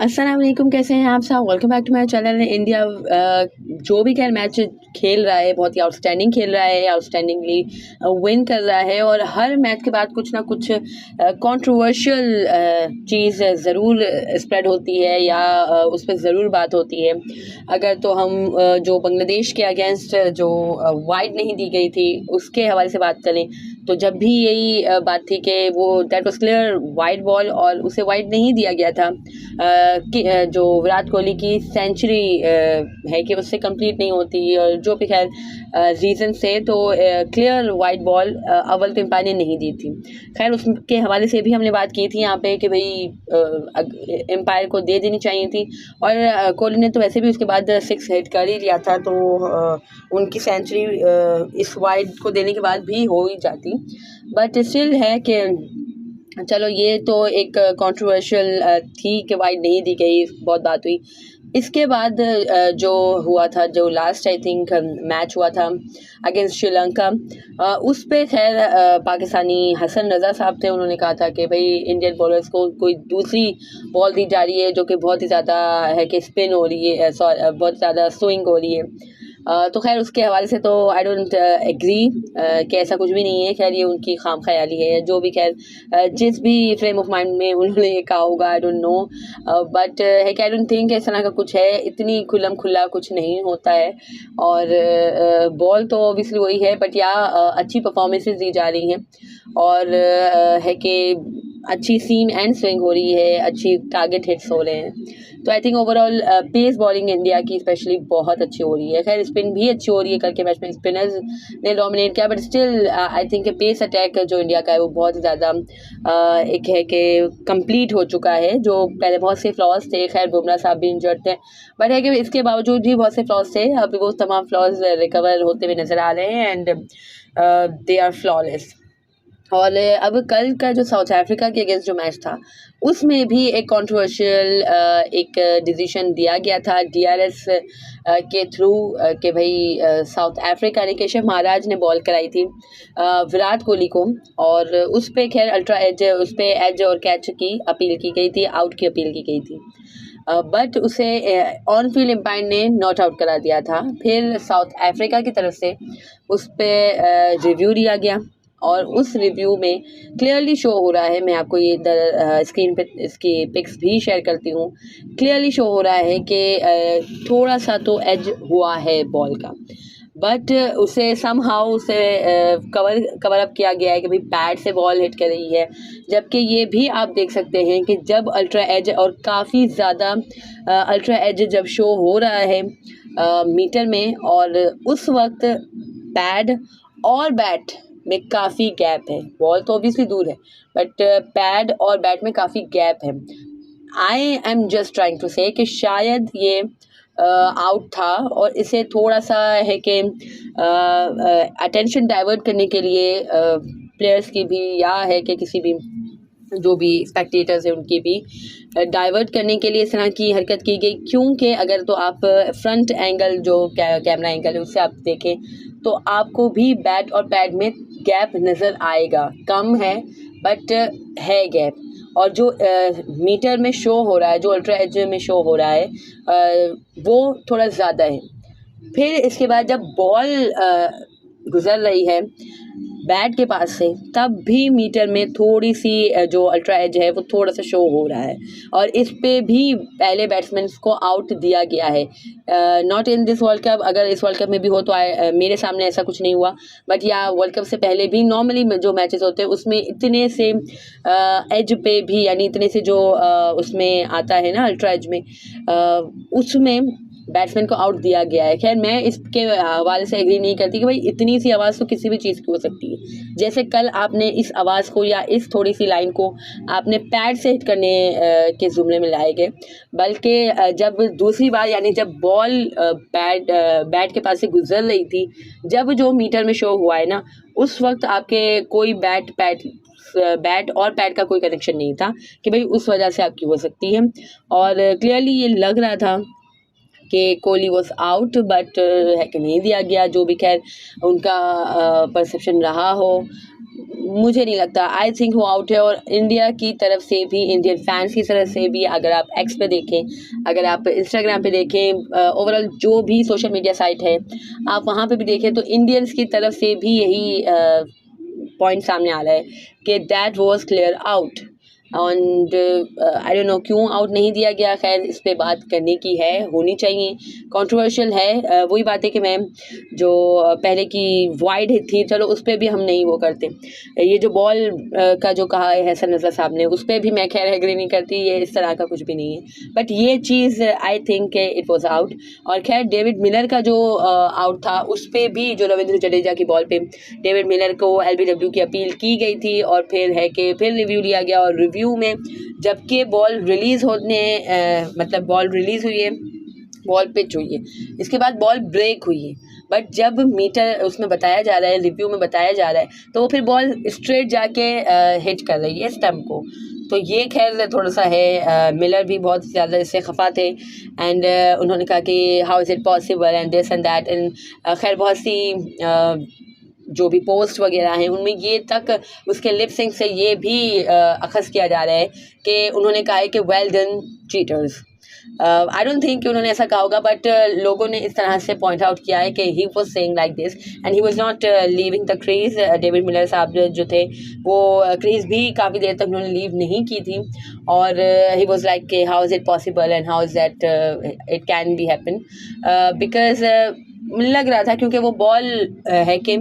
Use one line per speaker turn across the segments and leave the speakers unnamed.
अस्सलाम वालेकुम, कैसे हैं आप सब। Welcome back to my channel. India जो भी खैर मैच खेल रहा है बहुत ही आउटस्टैंडिंग खेल रहा है, आउटस्टैंडिंगली विन कर रहा है और हर मैच के बाद कुछ ना कुछ कंट्रोवर्शियल चीज़ ज़रूर स्प्रेड होती है या उस पर ज़रूर बात होती है। अगर तो हम जो बांग्लादेश के अगेंस्ट जो वाइड नहीं दी गई थी उसके हवाले से बात करें तो जब भी यही बात थी कि वो that was clear wide ball और उसे वाइड नहीं दिया गया था कि जो विराट कोहली की सेंचुरी है कि उससे कंप्लीट नहीं होती और जो भी खैर रीज़न से तो क्लियर वाइड बॉल अव्वल तो एम्पायर ने नहीं दी थी। खैर उसके हवाले से भी हमने बात की थी यहाँ पे कि भाई एम्पायर को दे देनी चाहिए थी और कोहली ने तो वैसे भी उसके बाद 6 हिट कर ही लिया था तो उनकी सेंचुरी इस वाइड को देने के बाद भी हो ही जाती। बट स्टिल है कि चलो ये तो एक कंट्रोवर्शियल थी कि वाइड नहीं दी गई, बहुत बात हुई। इसके बाद जो हुआ था, जो लास्ट आई थिंक मैच हुआ था अगेंस्ट श्रीलंका, उस पे खैर पाकिस्तानी हसन रज़ा साहब थे, उन्होंने कहा था कि भाई इंडियन बॉलर्स को कोई दूसरी बॉल दी जा रही है जो कि बहुत ही ज़्यादा है कि स्पिन हो रही है, बहुत ज़्यादा स्विंग हो रही है। तो खैर उसके हवाले से तो आई डोंट एग्री कि ऐसा कुछ भी नहीं है। खैर ये उनकी खाम ख्याली है, जो भी खैर जिस भी फ्रेम ऑफ माइंड में उन्होंने ये कहा होगा आई डोंट नो, बट है कि आई डोंट थिंक इस तरह का कुछ है, इतनी खुल्लम खुल्ला कुछ नहीं होता है। और बॉल तो ऑब्वियसली वही है, बट या अच्छी परफॉर्मेंसेज दी जा रही हैं और है कि अच्छी सीम एंड स्विंग हो रही है, अच्छी टारगेट हिट्स हो रहे हैं। तो I think overall pace bowling India की स्पेशली बहुत अच्छी हो रही है। खैर स्पिन भी अच्छी हो रही है, कल के मैच में स्पिनर्स ने डोमिनेट किया, but still I think pace attack जो इंडिया का है वो बहुत ज़्यादा एक है कि कंप्लीट हो चुका है। जो पहले बहुत से फ्लॉज थे, खैर बुमराह साहब भी इंजर्ड थे, बट है कि इसके बावजूद भी बहुत से फ्लॉज थे, अभी वो तमाम फ्लॉज रिकवर होते हुए नज़र आ रहे हैं एंड दे आर फ्लॉलेस। और अब कल का जो साउथ अफ्रीका के अगेंस्ट जो मैच था उसमें भी एक कंट्रोवर्शियल एक डिसीजन दिया गया था डीआरएस के थ्रू कि भाई साउथ अफ्रीका ने केशव महाराज ने बॉल कराई थी विराट कोहली को और उस पे खैर अल्ट्रा एज, उस पे एज और कैच की अपील की गई थी, आउट की अपील की गई थी, बट उसे ऑन फील्ड एम्पायर ने नॉट आउट करा दिया था। फिर साउथ अफ्रीका की तरफ से उस पर रिव्यू लिया गया और उस रिव्यू में क्लियरली शो हो रहा है, मैं आपको ये स्क्रीन पे इसकी पिक्स भी शेयर करती हूँ, क्लियरली शो हो रहा है कि थोड़ा सा तो एज हुआ है बॉल का, बट उसे समहाउ उसे कवर अप किया गया है कि भाई पैड से बॉल हिट कर रही है। जबकि ये भी आप देख सकते हैं कि जब अल्ट्रा एज और काफ़ी ज़्यादा अल्ट्रा एज जब शो हो रहा है मीटर में और उस वक्त पैड और बैट में काफ़ी गैप है, बॉल तो ऑब्वियसली दूर है बट पैड और बैट में काफ़ी गैप है। I am just trying to say कि शायद ये आउट था और इसे थोड़ा सा है कि अटेंशन डाइवर्ट करने के लिए प्लेयर्स की भी या है कि किसी भी जो भी स्पेक्टेटर्स हैं उनकी भी डाइवर्ट करने के लिए इस तरह की हरकत की गई। क्योंकि अगर तो आप फ्रंट एंगल जो कैमरा एंगल है उससे आप देखें तो आपको भी बैट और पैड में गैप नज़र आएगा, कम है बट है गैप, और जो मीटर में शो हो रहा है, जो अल्ट्रा एज में शो हो रहा है वो थोड़ा ज़्यादा है। फिर इसके बाद जब बॉल गुज़र रही है बैट के पास से तब भी मीटर में थोड़ी सी जो अल्ट्रा एज है वो थोड़ा सा शो हो रहा है और इस पे भी पहले बैट्समैन को आउट दिया गया है। Not in this world cup, अगर इस वर्ल्ड कप में भी हो तो मेरे सामने ऐसा कुछ नहीं हुआ, बट या वर्ल्ड कप से पहले भी नॉर्मली जो मैचेस होते हैं उसमें इतने से एज पे भी यानी इतने से जो उसमें आता है ना अल्ट्रा एज में उसमें बैट्समैन को आउट दिया गया है। खैर मैं इसके हवाले से एग्री नहीं करती कि भाई इतनी सी आवाज़ तो किसी भी चीज़ की हो सकती है। जैसे कल आपने इस आवाज़ को या इस थोड़ी सी लाइन को आपने पैड से हिट करने के जुमले में लाए गए, बल्कि जब दूसरी बार यानी जब बॉल बैट के पास से गुजर रही थी, जब जो मीटर में शो हुआ है ना उस वक्त आपके कोई बैट और पैड का कोई कनेक्शन नहीं था कि भाई उस वजह से आपकी हो सकती है। और क्लियरली ये लग रहा था कि कोहली वॉज आउट, बट है कि नहीं दिया गया, जो भी खैर उनका परसेप्शन रहा हो। मुझे नहीं लगता, आई थिंक वो आउट है। और इंडिया की तरफ से भी, इंडियन फैंस की तरफ से भी, अगर आप एक्स पे देखें, अगर आप इंस्टाग्राम पे देखें, ओवरऑल जो भी सोशल मीडिया साइट है आप वहाँ पे भी देखें, तो इंडियंस की तरफ से भी यही पॉइंट सामने आ रहा है कि that was clear out. And I don't know क्यों आउट नहीं दिया गया। खैर इस पे बात करने की है, होनी चाहिए, कंट्रोवर्शियल है। वही बात है कि मैम जो पहले की वाइड हिट थी, चलो उस पर भी हम नहीं वो करते। ये जो बॉल का जो कहा है हसन रज़ा साहब ने, उस पर भी मैं खैर एग्री नहीं करती, ये इस तरह का कुछ भी नहीं है। बट ये चीज़ I think it was out. और खैर डेविड मिलर का जो आउट था, उस पर भी जो रविंद्र जडेजा की बॉल पे डेविड मिलर को एलबीडब्ल्यू की अपील की गई थी, और फिर है कि फिर रिव्यू लिया गया, और रिव्यू में जबकि बॉल रिलीज़ होने मतलब बॉल रिलीज़ हुई है, बॉल पिच हुई है, इसके बाद बॉल ब्रेक हुई है, बट जब मीटर उसमें बताया जा रहा है, रिव्यू में बताया जा रहा है, तो वो फिर बॉल स्ट्रेट जाके हिट कर रही है स्टंप को। तो ये खैर थोड़ा सा है, मिलर भी बहुत ज़्यादा इससे खफा थे। एंड उन्होंने कहा कि how is it possible and this and that. And खैर बहुत सी जो भी पोस्ट वगैरह हैं उनमें ये तक उसके लिप सिंक से ये भी अखज़ किया जा रहा है कि उन्होंने कहा है कि well done cheaters. I don't think कि उन्होंने ऐसा कहा होगा, बट लोगों ने इस तरह से पॉइंट आउट किया है कि he was saying like this and he was not leaving the crease. David Miller साहब जो थे वो क्रीज भी काफ़ी देर तक उन्होंने लीव नहीं की थी, और ही वाज लाइक कि how is it possible and how is that it can be happen, because लग रहा था क्योंकि वो बॉल है कि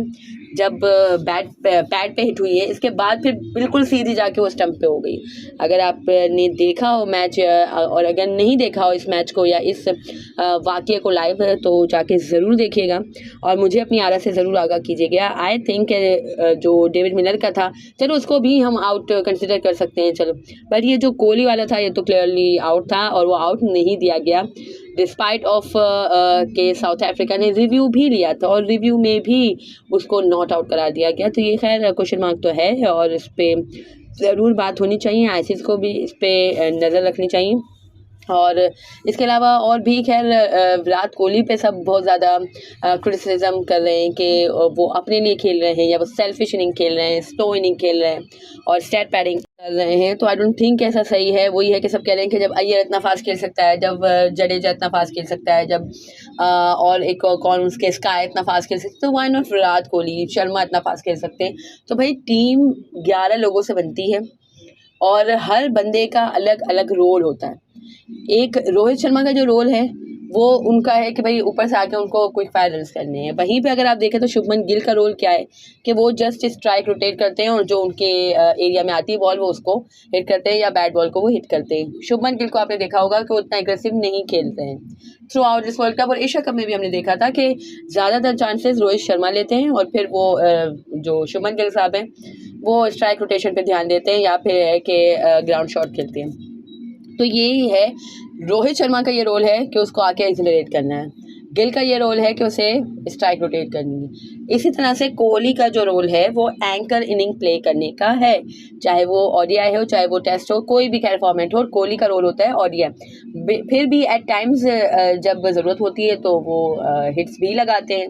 जब पैड पे हिट हुई है, इसके बाद फिर बिल्कुल सीधी जाके वो स्टंप पे हो गई। अगर आपने देखा हो मैच, और अगर नहीं देखा हो इस मैच को या इस वाक़ये को लाइव, तो जाके ज़रूर देखिएगा और मुझे अपनी आरा से ज़रूर आगाह कीजिएगा। आई थिंक जो डेविड मिलर का था, चलो उसको भी हम आउट कंसिडर कर सकते हैं, चलो, बट ये जो कोहली वाला था ये तो क्लियरली आउट था, और वो आउट नहीं दिया गया डिस्पाइट ऑफ के साउथ अफ्रीका ने रिव्यू भी लिया था, और रिव्यू में भी उसको नॉट आउट करार दिया गया। तो ये खैर क्वेश्चन मार्क तो है, और इस पर ज़रूर बात होनी चाहिए, आईसीसी को भी इस पर नज़र रखनी चाहिए। और इसके अलावा और भी खैर विराट कोहली पे सब बहुत ज़्यादा क्रिटिसिज्म कर रहे हैं कि वो अपने लिए खेल रहे हैं, या वो सेल्फिश इनिंग खेल रहे हैं, स्लो इनिंग खेल रहे हैं, और स्टैट पैडिंग कर रहे हैं। तो आई डोंट थिंक ऐसा सही है। वही है कि सब कह रहे हैं कि जब अय्यर इतना फास्ट खेल सकता है, जब जडेजा इतना फास्ट खेल सकता है, जब और एक कौन उसके स्काई इतना फास्ट खेल सकते, तो वाई नॉट विराट कोहली, शर्मा इतना फास्ट खेल सकते हैं। तो भाई टीम 11 लोगों से बनती है, और हर बंदे का अलग अलग रोल होता है। एक रोहित शर्मा का जो रोल है वो उनका है कि भाई ऊपर से आके उनको क्विक फायर रन्स करने हैं। वहीं पे अगर आप देखें तो शुभमन गिल का रोल क्या है कि वो जस्ट स्ट्राइक रोटेट करते हैं, और जो उनके एरिया में आती है बॉल वो उसको हिट करते हैं, या बैट बॉल को वो हिट करते हैं। शुभमन गिल को आपने देखा होगा कि वो उतना एग्रेसिव नहीं खेलते हैं through out this world cup, और एशिया कप में भी हमने देखा था कि ज़्यादातर चांसेस रोहित शर्मा लेते हैं, और फिर वो जो शुभमन गिल साहब हैं वो स्ट्राइक रोटेशन पे ध्यान देते हैं, या फिर है कि ग्राउंड शॉट खेलते हैं। तो यही है, रोहित शर्मा का ये रोल है कि उसको आके एक्सिलरेट करना है, गिल का ये रोल है कि उसे स्ट्राइक रोटेट करनी है। इसी तरह से कोहली का जो रोल है वो एंकर इनिंग प्ले करने का है, चाहे वो ओडीआई हो चाहे वो टेस्ट हो, कोई भी खैर फॉर्मेट हो, कोहली का रोल होता है ओडीआई। फिर भी एट टाइम्स जब ज़रूरत होती है तो वो हिट्स भी लगाते हैं,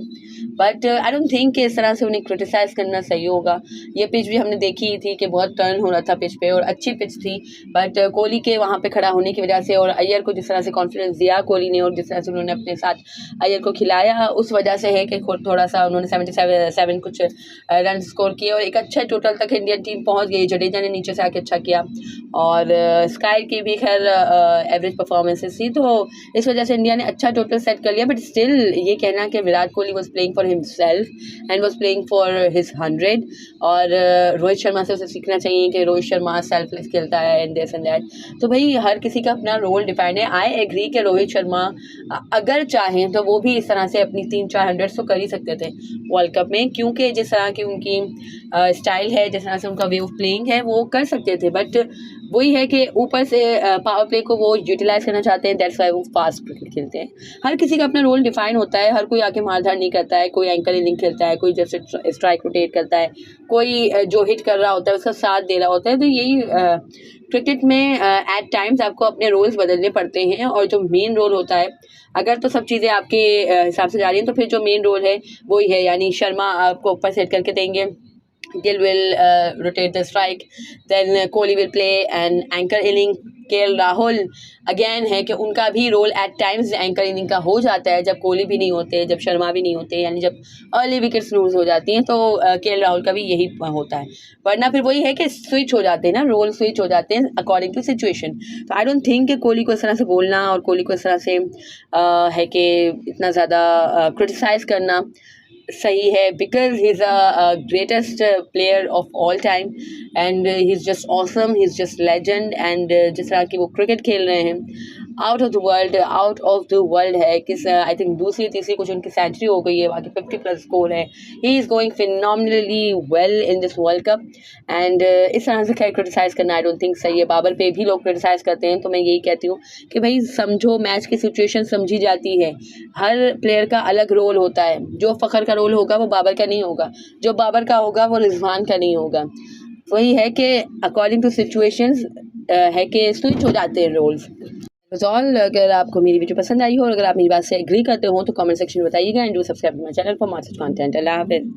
बट आई डोंट थिंक कि इस तरह से उन्हें क्रिटिसाइज़ करना सही होगा। ये पिच भी हमने देखी थी कि बहुत टर्न हो रहा था पिच पे, और अच्छी पिच थी, बट कोहली के वहाँ पे खड़ा होने की वजह से, और अय्यर को जिस तरह से कॉन्फिडेंस दिया कोहली ने, और जिस तरह से उन्होंने अपने साथ अय्यर को खिलाया, उस वजह से है कि थोड़ा सा उन्होंने 77 कुछ रन स्कोर किए, और एक अच्छा टोटल तक इंडियन टीम पहुँच गई। जडेजा ने नीचे से आके अच्छा किया, और स्काई की भी खैर एवरेज परफॉर्मेंसेस थी, तो इस वजह से इंडिया ने अच्छा टोटल सेट कर लिया। बट स्टिल ये कहना कि Virat Kohli was playing for himself and was playing for his 100, और रोहित शर्मा से उसे सीखना चाहिए कि रोहित शर्मा सेल्फलेस खेलता है एंड दिस एंड दैट। तो भाई हर किसी का अपना रोल डिफाइंड है। आई एग्री कि रोहित शर्मा अगर चाहें तो वो भी इस तरह से अपनी 3-4 100 तो कर ही सकते थे वर्ल्ड कप में, क्योंकि जिस तरह की उनकी स्टाइल है, जिस तरह से उनका वे ऑफ प्लेइंग है, वो कर सकते थे। बट वही है कि ऊपर से पावर प्ले को वो यूटिलाइज करना चाहते हैं, दैट्स वाई वो फास्ट क्रिकेट खेलते हैं। हर किसी का अपना रोल डिफाइन होता है, हर कोई आके मारधार नहीं करता है, कोई एंकल इनिंग खेलता है, कोई जैसे स्ट्राइक रोटेट करता है, कोई जो हिट कर रहा होता है उसका साथ दे रहा होता है। तो यही क्रिकेट में एट टाइम्स आपको अपने रोल्स बदलने पड़ते हैं, और जो मेन रोल होता है, अगर तो सब चीज़ें आपके हिसाब से जा रही हैं तो फिर जो मेन रोल है वही है, यानी शर्मा आपको ऊपर सेट करके देंगे, Gill will rotate the strike. Then Kohli will play an anchor inning. KL Rahul again है कि उनका भी role at times anchor inning का हो जाता है, जब कोहली भी नहीं होते, जब शर्मा भी नहीं होते, यानी जब अर्ली विकेट्स लूज हो जाती हैं, तो KL राहुल का भी यही होता है। वरना फिर वही है कि स्विच हो जाते हैं ना, रोल स्विच हो जाते हैं अकॉर्डिंग टू सिचुएशन। तो आई डोंट थिंक कि कोहली को इस तरह से बोलना और कोहली को इस तरह से है कि इतना ज़्यादा क्रिटिसाइज़ करना सही है, because he is a greatest player of all time and he is just awesome, he is just legend. And जिस तरह की वो क्रिकेट खेल रहे हैं, आउट ऑफ द वर्ल्ड है। किस आई थिंक दूसरी तीसरी कुछ उनकी सेंचुरी हो गई है, बाकी 50+ स्कोर है। He is going phenomenally well in this world cup and इस तरह से खैर क्रिटिसाइज़ करना आई डोंट थिंक सही है। बाबर पे भी लोग क्रिटिसाइज़ करते हैं, तो मैं यही कहती हूँ कि भाई समझो, मैच की सिचुएशन समझी जाती है, हर प्लेयर का अलग रोल होता है। जो फ़खर का रोल होगा वो बाबर का नहीं होगा, जो बाबर का होगा वो रिजवान का नहीं होगा। वही है कि अकॉर्डिंग टू सिचुएशंस है कि स्विच हो जाते हैं रोल्स। ऑल, अगर आपको मेरी वीडियो पसंद आई हो और अगर आप मेरी बात से एग्री करते हो तो कमेंट सेक्शन में बताइएगा and do subscribe my channel for more such content. अल्लाह हाफ़िज़।